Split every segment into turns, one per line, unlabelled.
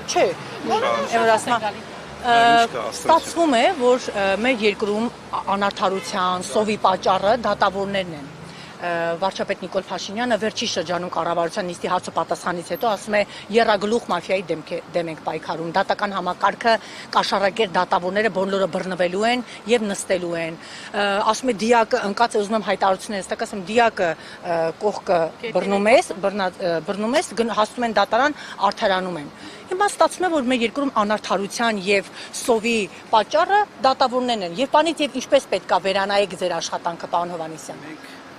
Չէ, ստացվում է, որ մեր երկրում անարդարության, սովի պատճառը դատավորներն են։ Վարչապետ Նիկոլ Փաշինյանը վերջի շրջանում կառավարության նիստի հարցը պատասխանից հետո ասում է եռագլուխ մաֆիայի դեմ ենք պայքարում, դատական համակարգը կաշառակեր դատավորները բոլորը բռնվելու են եւ նստելու են, ասում է դիակը ընկած է, ուզում եմ հայտարարություններ ստակ, ասում դիակը կողքը բռնում ես, հասնում են դատարան, արդարանում են։ Հիմա ստացվում է, որ մեր երկրում անարդարության եւ սովի պատճառը դատավորներն են։ Եվ բանից եւ ինչպես պետք է վերանայեք ձեր աշխատանքը, պարոն Հովհաննիսյան։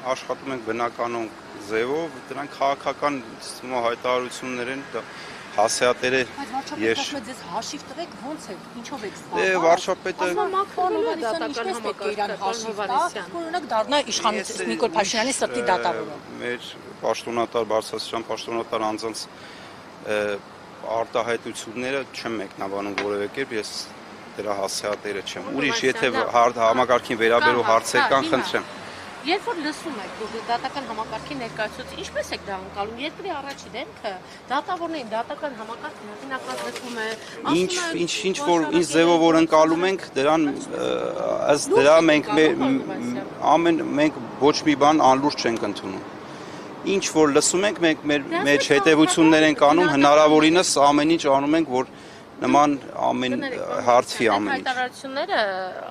Աշխատում ենք բնականոն ձևով, դրանք քաղաքական հայտարարություններ են, հասեատերը
ես ձեզ հաշիվ տվեք, ոնց է, ինչով եք
զբաղվում։ Վարչապետը
դատական համակարգը, օրինակ դառնա իշխանություն Նիկոլ Փաշինյանի սրտի դատավորը։
Մեր պաշտոնատար բարձրաստիճան պաշտոնատար անձանց արտահայտությունները չեմ մեկնաբանում որևէ կերպ, ես դրա հասեատերը չեմ։ Ուրիշ եթե համակարգին վերաբերող հարցեր կան, խնդրեմ։
Երբ որ լսում եք դատական համակարգի ներկայացուցիչ, ինչպես եք դա անցալում։ Երկրի առաջի դեմքը դատավորներին դատական համակարգը հեղինակած լսում է,
ինչ որ ինչ ձևով որ անցալում ենք, դրան ըստ դրա մենք ոչ մի բան անլուրջ չենք ընդունում։ Ինչ որ լսում ենք, մենք մեր մեջ հետևություններ ենք անում, հնարավորինս ամեն ինչ անում ենք, որ նման ամեն հարցի ամեն ինչ։
Հայտարարությունները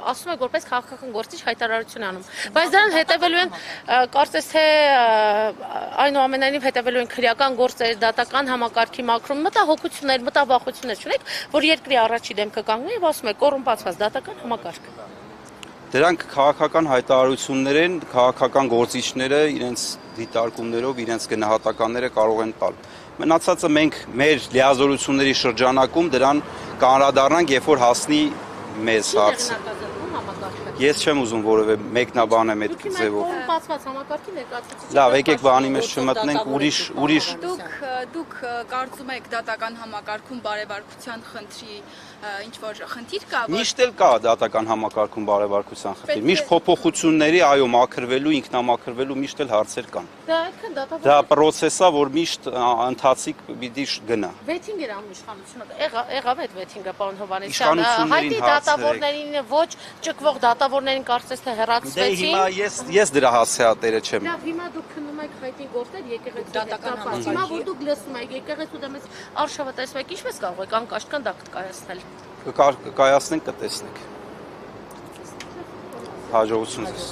ասում եք որպես քաղաքական գործիչ հայտարարություն անում, բայց դրան հետևելու են կարծես թե այնուամենայնիվ հետևելու են քրեական գործեր, դատական համակարգի մակրում, մտահոգություններ, մտավախություններ չունեք, որ երկրի առաջի դեմքը կանգնի եւ ասում եք կոռումպացված դատական համակարգ։
Դրանք քաղաքական հայտարարություններ են, քաղաքական գործիչները իրենց դիտարկումներով, իրենց գնահատականները կարող են տալ։ Մնացածը մենք մեր լիազորությունների շրջանակում դրան կանրադառնանք, երբ որ հասնի մեզ հարցը։ Ես չեմ ուզում որևէ մեկնաբանեմ այդ ձևով։ Լավ, եկեք բանի մեջ չմտնենք, ուրիշ
Դուք կարծում եք դատական համակարգում բարեվարկության խնդրի ինչ-որ խնդիր կա։
Միշտ էլ կա դատական համակարգում բարեվարկության խնդիր։ Միշտ փոփոխությունների, այո, մաքրվելու, ինքնամաքրվելու միշտ էլ հարցեր կան։ Դա process է, որ միշտ ընթացիկ պիտի գնա։
Վեթինգ էր անում իշխանությունը։ Եղավ այդ վեթինգը, պարոն Հովհաննիսյան։ Հայտի դատավորներին ոչ ճկվող դատավորներին կարծես թե հեռացվեցին։
Դե հիմա ես դրա հասեատերը չեմ։
Լավ, հիմա դուք քննում եք հայտի գործեր եկեղեցու դատական համակարգ։ Հիմա որ դուք լսում եք եկեղեցու դեմից արշավը տեսնում եք, ինչպես կարող եք անկաշկան դա կայացնել։
Կկայացնենք, կտեսնենք։ Հաջողություն ձեզ։